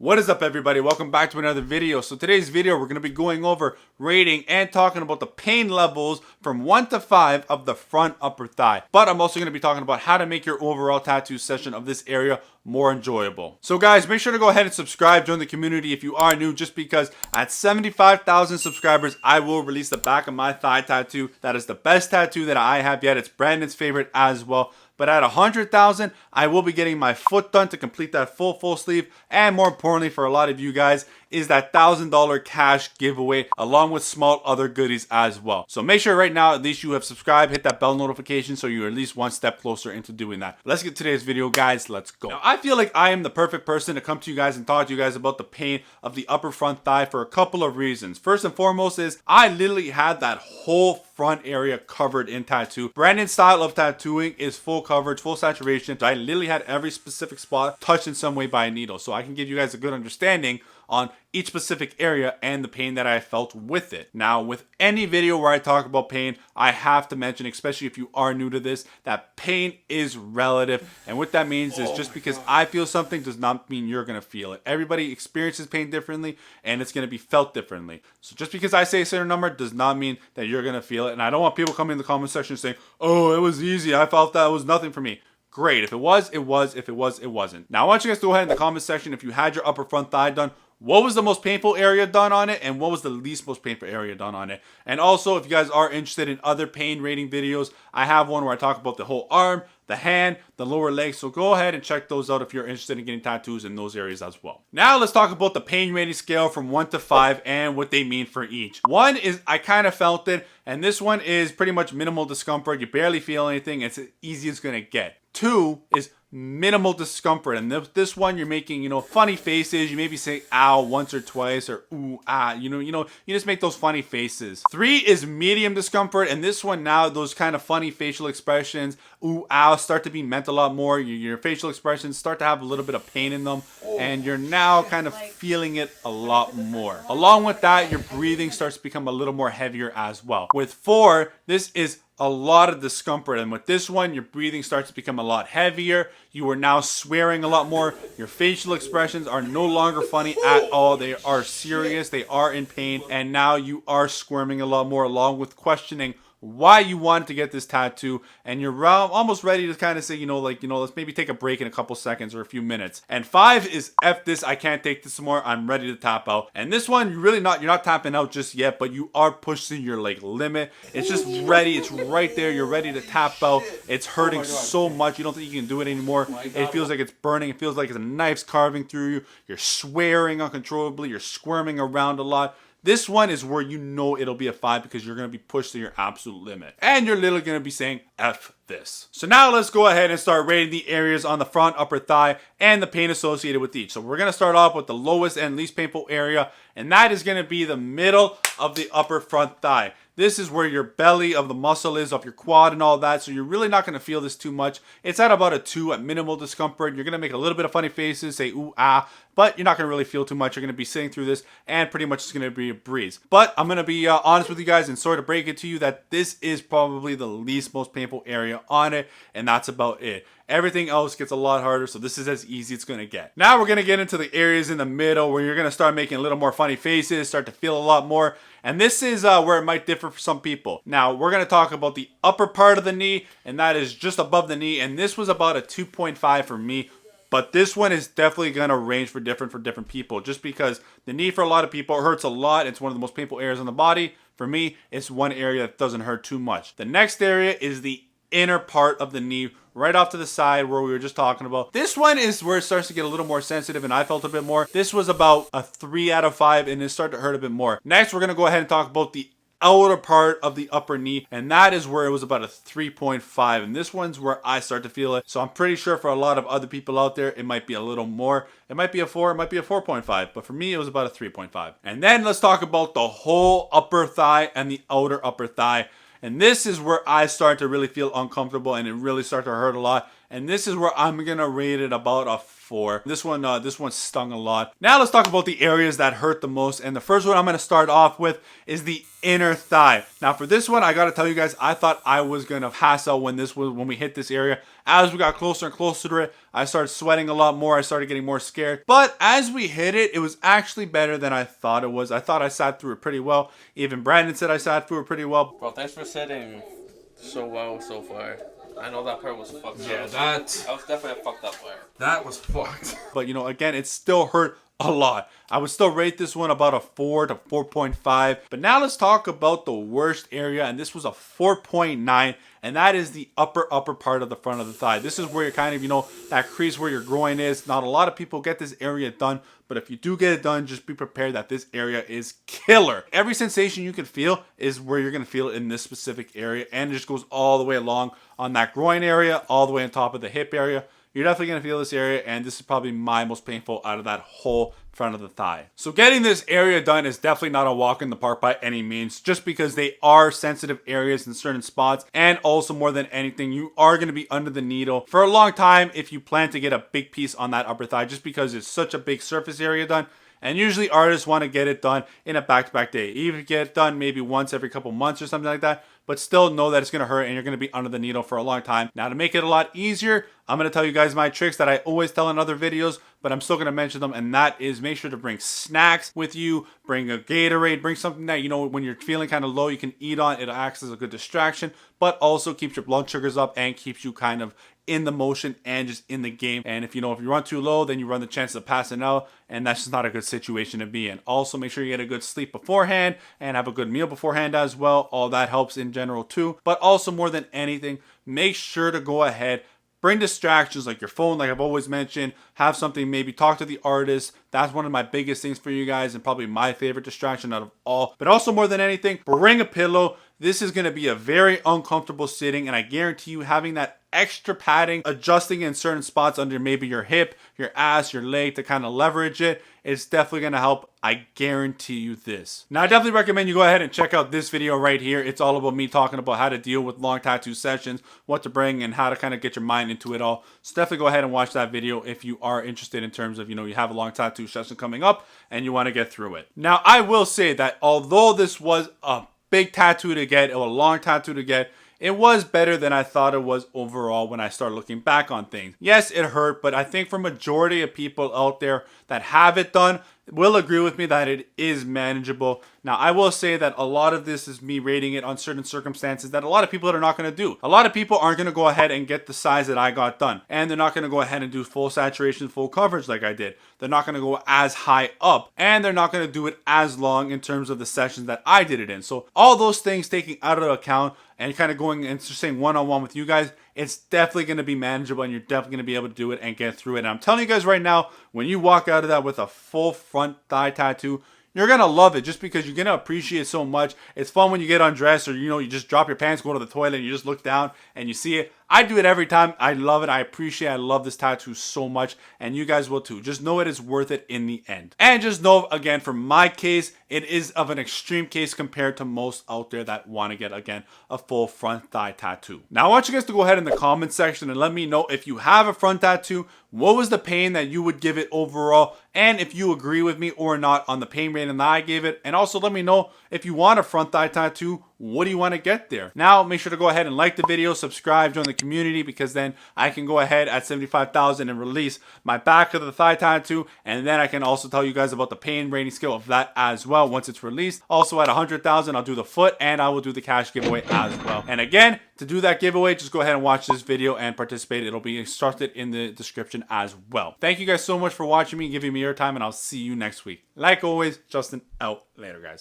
What is up, everybody? Welcome back to another video. So today's video, we're going to be going over rating and talking about the pain levels from 1 to 5 of the front upper thigh. But I'm also going to be talking about how to make your overall tattoo session of this area more enjoyable. So guys, make sure to go ahead and subscribe, join the community if you are new, just because at 75,000 subscribers, I will release the back of my thigh tattoo. That is the best tattoo that I have yet. It's Brandon's favorite as well. But at 100,000, I will be getting my foot done to complete that full sleeve. And more importantly, for a lot of you guys, is that $1,000 cash giveaway along with small other goodies as well. So make sure right now, at least you have subscribed, hit that bell notification so you're at least one step closer into doing that. Let's get to today's video, guys. Let's go. Now, I feel like I am the perfect person to come to you guys and talk to you guys about the pain of the upper front thigh for a couple of reasons. First and foremost is I literally had that whole front area covered in tattoo. Brandon's style of tattooing is full coverage, full saturation. So I literally had every specific spot touched in some way by a needle. So I can give you guys a good understanding on each specific area and the pain that I felt with it. Now, with any video where I talk about pain, I have to mention, especially if you are new to this, that pain is relative. And what that means is just because I feel something does not mean you're gonna feel it. Everybody experiences pain differently and it's gonna be felt differently. So just because I say a certain number does not mean that you're gonna feel it. And I don't want people coming in the comment section saying, oh, it was easy, I felt that, it was nothing for me. Great, if it was, it was. If it was, it wasn't. Now I want you guys to go ahead in the comment section if you had your upper front thigh done, what was the most painful area done on it and what was the least most painful area done on it. And also, if you guys are interested in other pain rating videos, I have one where I talk about the whole arm, the hand, the lower leg. So go ahead and check those out if you're interested in getting tattoos in those areas as well. Now let's talk about the pain rating scale from 1 to 5 and what they mean for each. 1 is I kind of felt it, and this one is pretty much minimal discomfort. You barely feel anything. It's as easy as it's gonna get. 2 is minimal discomfort, and this one you're making, funny faces. You maybe say ow once or twice, or ooh, ah, you just make those funny faces. 3 is medium discomfort, and this one now those kind of funny facial expressions, ooh, ow, start to be meant a lot more. Your facial expressions start to have a little bit of pain in them, and you're now kind of feeling it a lot more. Along with that, your breathing starts to become a little more heavier as well. With 4, this is a lot of discomfort, and with this one your breathing starts to become a lot heavier. You are now swearing a lot more. Your facial expressions are no longer funny at all. They are serious, they are in pain, and now you are squirming a lot more, along with questioning why you wanted to get this tattoo, and you're almost ready to kind of say, let's maybe take a break in a couple seconds or a few minutes. And 5 is F this, I can't take this more, I'm ready to tap out. And this one, you're not tapping out just yet, but you are pushing your limit. It's just ready, it's right there, you're ready to tap out. It's hurting so much, you don't think you can do it anymore. It feels like it's burning, it feels like it's a knife's carving through you. You're swearing uncontrollably, you're squirming around a lot. This one is where it'll be a 5 because you're going to be pushed to your absolute limit. And you're literally going to be saying F this. So now let's go ahead and start rating the areas on the front upper thigh and the pain associated with each. So we're going to start off with the lowest and least painful area, and that is going to be the middle of the upper front thigh. This is where your belly of the muscle is, of your quad and all that. So you're really not going to feel this too much. It's at about a 2 at minimal discomfort. You're going to make a little bit of funny faces, say ooh, ah, but you're not going to really feel too much. You're going to be sitting through this and pretty much it's going to be a breeze. But I'm going to be honest with you guys and sort of break it to you that this is probably the least most painful area on it, and that's about it. Everything else gets a lot harder, so this is as easy as it's going to get. Now we're going to get into the areas in the middle where you're going to start making a little more funny faces, start to feel a lot more. And this is where it might differ for some people. Now, we're going to talk about the upper part of the knee, and that is just above the knee. And this was about a 2.5 for me. But this one is definitely going to range for different people. Just because the knee for a lot of people hurts a lot. It's one of the most painful areas on the body. For me, it's one area that doesn't hurt too much. The next area is the inner part of the knee, right off to the side where we were just talking about. This one is where it starts to get a little more sensitive, and I felt a bit more. This was about a 3 out of 5, and it started to hurt a bit more. Next, we're going to go ahead and talk about the outer part of the upper knee, and that is where it was about a 3.5, and this one's where I start to feel it. So I'm pretty sure for a lot of other people out there, it might be a little more. It might be a 4, it might be a 4.5, but for me, it was about a 3.5. And then let's talk about the whole upper thigh and the outer upper thigh. And this is where I start to really feel uncomfortable, and it really started to hurt a lot. and this is where I'm gonna rate it about a 4. This one stung a lot. Now let's talk about the areas that hurt the most, and the first one I'm gonna start off with is the inner thigh. Now for this one, I gotta tell you guys, I thought I was gonna pass out when we hit this area. As we got closer and closer to it, I started sweating a lot more. I started getting more scared. But as we hit it, it was actually better than I thought it was. I thought I sat through it pretty well. Even Brandon said I sat through it pretty well. Bro, thanks for sitting so well so far. I know that part was fucked up. Yeah, that was definitely a fucked up part. That was fucked. But you know, again, it still hurt a lot. I would still rate this one about a 4 to 4.5. But now let's talk about the worst area, and this was a 4.9, and that is the upper part of the front of the thigh. This is where you're kind of, you know, that crease where your groin is. Not a lot of people get this area done, but if you do get it done, just be prepared that this area is killer. Every sensation you can feel is where you're going to feel it in this specific area, and it just goes all the way along on that groin area, all the way on top of the hip area. You're definitely going to feel this area, and this is probably my most painful out of that whole front of the thigh. So getting this area done is definitely not a walk in the park by any means, just because they are sensitive areas in certain spots, and also more than anything, you are going to be under the needle for a long time if you plan to get a big piece on that upper thigh, just because it's such a big surface area done. And usually artists want to get it done in a back-to-back day. Even get it done maybe once every couple months or something like that. But still know that it's going to hurt and you're going to be under the needle for a long time. Now to make it a lot easier, I'm going to tell you guys my tricks that I always tell in other videos, but I'm still going to mention them. And that is, make sure to bring snacks with you. Bring a Gatorade. Bring something that, you know, when you're feeling kind of low, you can eat on. It acts as a good distraction, but also keeps your blood sugars up and keeps you kind of in the motion and just in the game. And if you run too low, then you run the chances of passing out, and that's just not a good situation to be in. Also, make sure you get a good sleep beforehand and have a good meal beforehand as well. All that helps in general too. But also, more than anything, make sure to go ahead, bring distractions like your phone, like I've always mentioned. Have something, maybe talk to the artist. That's one of my biggest things for you guys, and probably my favorite distraction out of all. But also, more than anything, bring a pillow. This is going to be a very uncomfortable sitting, and I guarantee you having that extra padding, adjusting in certain spots under maybe your hip, your ass, your leg to kind of leverage it, it's definitely going to help. I guarantee you this. Now, I definitely recommend you go ahead and check out this video right here. It's all about me talking about how to deal with long tattoo sessions, what to bring, and how to kind of get your mind into it all. So definitely go ahead and watch that video if you are interested in terms of, you have a long tattoo session coming up and you want to get through it. Now, I will say that although this was a big tattoo to get, or a long tattoo to get, it was better than I thought it was overall when I started looking back on things. Yes, it hurt, but I think for majority of people out there that have it done will agree with me that it is manageable. Now, I will say that a lot of this is me rating it on certain circumstances that a lot of people are not going to do. A lot of people aren't going to go ahead and get the size that I got done. And they're not going to go ahead and do full saturation, full coverage like I did. They're not going to go as high up. And they're not going to do it as long in terms of the sessions that I did it in. So all those things taking out of account and kind of going and just saying one-on-one with you guys, it's definitely going to be manageable, and you're definitely going to be able to do it and get through it. And I'm telling you guys right now, when you walk out of that with a full front thigh tattoo, you're going to love it, just because you're going to appreciate it so much. It's fun when you get undressed, or, you just drop your pants, go to the toilet, and you just look down and you see it. I do it every time. I love it. I love this tattoo so much, and you guys will too. Just know it is worth it in the end. And just know, again, for my case, it is of an extreme case compared to most out there that want to get, again, a full front thigh tattoo. Now, I want you guys to go ahead in the comment section and let me know if you have a front tattoo, what was the pain that you would give it overall, and if you agree with me or not on the pain rating that I gave it. And also let me know if you want a front thigh tattoo, what do you want to get there? Now, make sure to go ahead and like the video, subscribe, join the community, because then I can go ahead at 75,000 and release my back of the thigh tattoo, and then I can also tell you guys about the pain rating scale of that as well once it's released. Also at 100,000, I'll do the foot, and I will do the cash giveaway as well. And again, to do that giveaway, just go ahead and watch this video and participate. It'll be instructed in the description as well. Thank you guys so much for watching me, giving me your time, and I'll see you next week. Like always, Justin out. Later, guys.